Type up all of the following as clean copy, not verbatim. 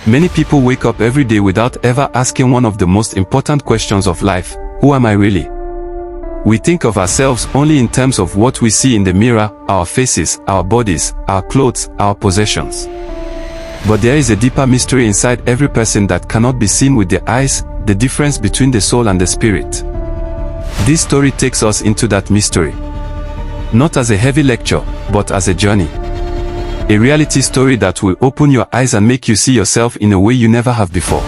Many people wake up every day without ever asking one of the most important questions of life: who am I really? We think of ourselves only in terms of what we see in the mirror, our faces, our bodies, our clothes, our possessions. But there is a deeper mystery inside every person that cannot be seen with the eyes, the difference between the soul and the spirit. This story takes us into that mystery. Not as a heavy lecture, but as a journey. A reality story that will open your eyes and make you see yourself in a way you never have before.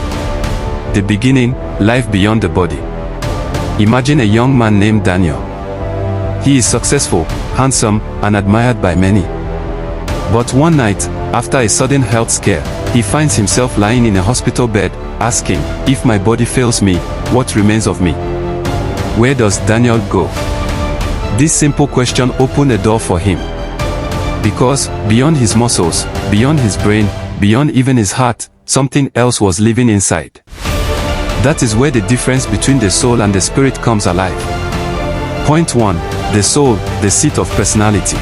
The beginning, life beyond the body. Imagine a young man named Daniel. He is successful, handsome, and admired by many. But one night, after a sudden health scare, he finds himself lying in a hospital bed, asking, "If my body fails me, what remains of me?" Where does Daniel go? This simple question opened a door for him. Because, beyond his muscles, beyond his brain, beyond even his heart, something else was living inside. That is where the difference between the soul and the spirit comes alive. Point 1. The soul, the seat of personality.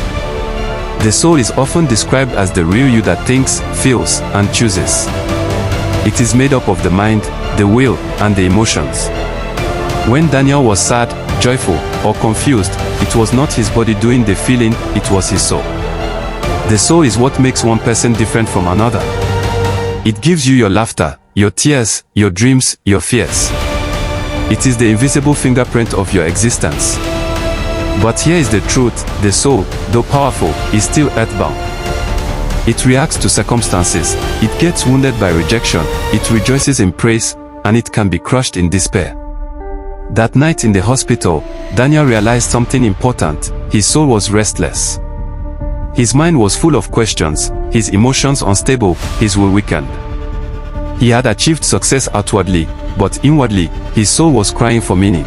The soul is often described as the real you that thinks, feels, and chooses. It is made up of the mind, the will, and the emotions. When Daniel was sad, joyful, or confused, it was not his body doing the feeling, it was his soul. The soul is what makes one person different from another. It gives you your laughter, your tears, your dreams, your fears. It is the invisible fingerprint of your existence. But here is the truth: the soul, though powerful, is still earthbound. It reacts to circumstances, it gets wounded by rejection, it rejoices in praise, and it can be crushed in despair. That night in the hospital, Daniel realized something important: his soul was restless. His mind was full of questions, his emotions unstable, his will weakened. He had achieved success outwardly, but inwardly, his soul was crying for meaning.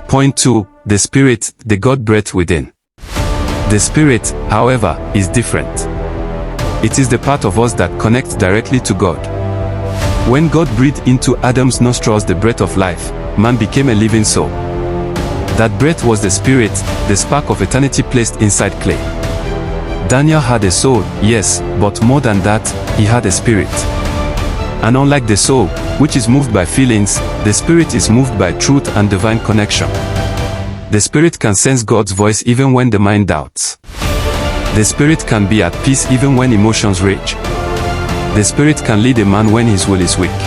Point 2. The spirit, the God breath within. The spirit, however, is different. It is the part of us that connects directly to God. When God breathed into Adam's nostrils the breath of life, man became a living soul. That breath was the spirit, the spark of eternity placed inside clay. Daniel had a soul, yes, but more than that, he had a spirit. And unlike the soul, which is moved by feelings, the spirit is moved by truth and divine connection. The spirit can sense God's voice even when the mind doubts. The spirit can be at peace even when emotions rage. The spirit can lead a man when his will is weak.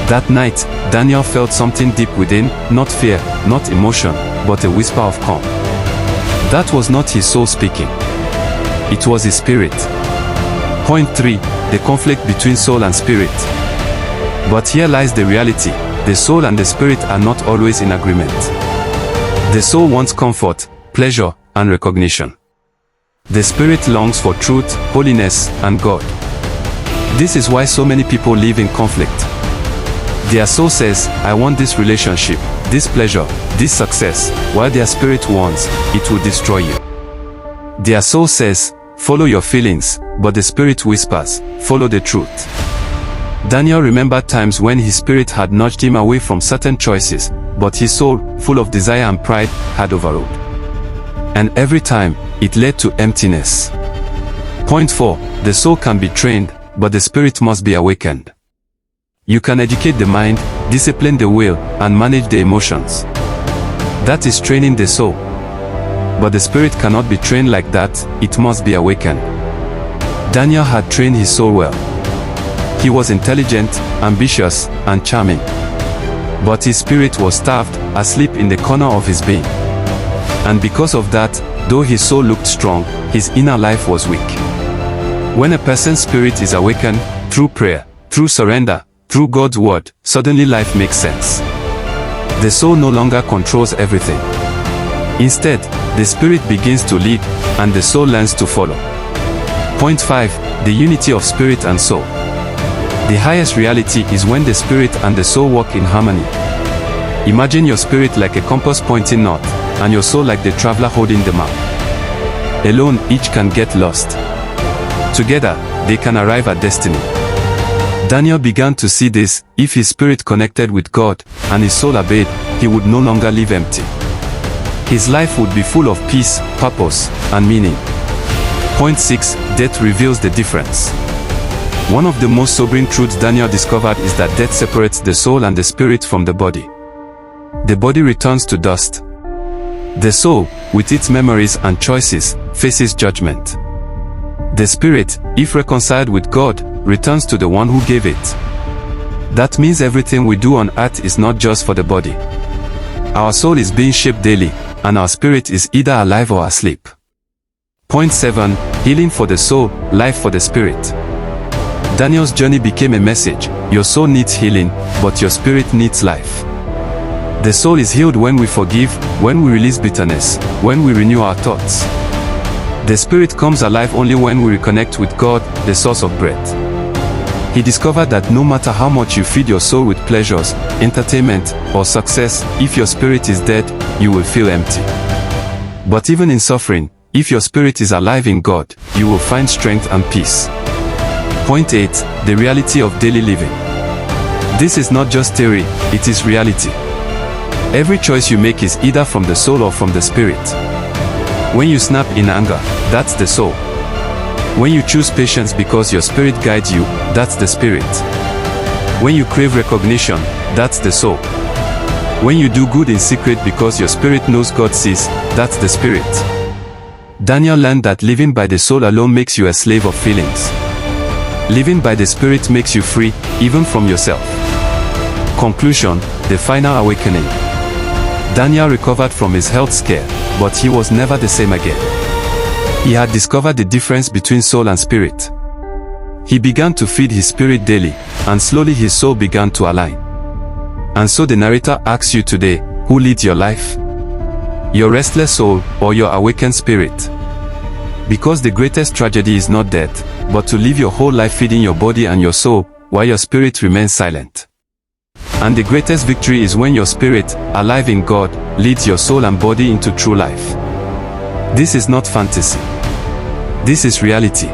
That night, Daniel felt something deep within, not fear, not emotion, but a whisper of calm. That was not his soul speaking. It was his spirit. Point 3. The conflict between soul and spirit. But here lies the reality: the soul and the spirit are not always in agreement. The soul wants comfort, pleasure, and recognition. The spirit longs for truth, holiness, and God. This is why so many people live in conflict. Their soul says, "I want this relationship, this pleasure, this success," while their spirit warns, "It will destroy you." Their soul says, "Follow your feelings," but the spirit whispers, "Follow the truth." Daniel remembered times when his spirit had nudged him away from certain choices, but his soul, full of desire and pride, had overruled. And every time, it led to emptiness. Point 4. The soul can be trained, but the spirit must be awakened. You can educate the mind, discipline the will, and manage the emotions. That is training the soul. But the spirit cannot be trained like that, it must be awakened. Daniel had trained his soul well. He was intelligent, ambitious, and charming. But his spirit was starved, asleep in the corner of his being. And because of that, though his soul looked strong, his inner life was weak. When a person's spirit is awakened, through prayer, through surrender, through God's word, suddenly life makes sense. The soul no longer controls everything. Instead, the spirit begins to lead, and the soul learns to follow. Point 5. The unity of spirit and soul. The highest reality is when the spirit and the soul work in harmony. Imagine your spirit like a compass pointing north, and your soul like the traveler holding the map. Alone, each can get lost. Together, they can arrive at destiny. Daniel began to see this: if his spirit connected with God, and his soul obeyed, he would no longer live empty. His life would be full of peace, purpose, and meaning. Point 6. Death reveals the difference. One of the most sobering truths Daniel discovered is that death separates the soul and the spirit from the body. The body returns to dust. The soul, with its memories and choices, faces judgment. The spirit, if reconciled with God, returns to the one who gave it. That means everything we do on earth is not just for the body. Our soul is being shaped daily, and our spirit is either alive or asleep. Point 7. Healing for the soul, life for the spirit. Daniel's journey became a message. Your soul needs healing, but your spirit needs life. The soul is healed when we forgive, when we release bitterness, when we renew our thoughts. The spirit comes alive only when we reconnect with God, the source of breath. He discovered that no matter how much you feed your soul with pleasures, entertainment, or success, if your spirit is dead, you will feel empty. But even in suffering, if your spirit is alive in God, you will find strength and peace. Point 8. The reality of daily living. This is not just theory, it is reality. Every choice you make is either from the soul or from the spirit. When you snap in anger, that's the soul. When you choose patience because your spirit guides you, that's the spirit. When you crave recognition, that's the soul. When you do good in secret because your spirit knows God sees, that's the spirit. Daniel learned that living by the soul alone makes you a slave of feelings. Living by the spirit makes you free, even from yourself. Conclusion: the final awakening. Daniel recovered from his health scare, but he was never the same again. He had discovered the difference between soul and spirit. He began to feed his spirit daily, and slowly his soul began to align. And so the narrator asks you today, who leads your life? Your restless soul, or your awakened spirit? Because the greatest tragedy is not death, but to live your whole life feeding your body and your soul, while your spirit remains silent. And the greatest victory is when your spirit, alive in God, leads your soul and body into true life. This is not fantasy. This is reality.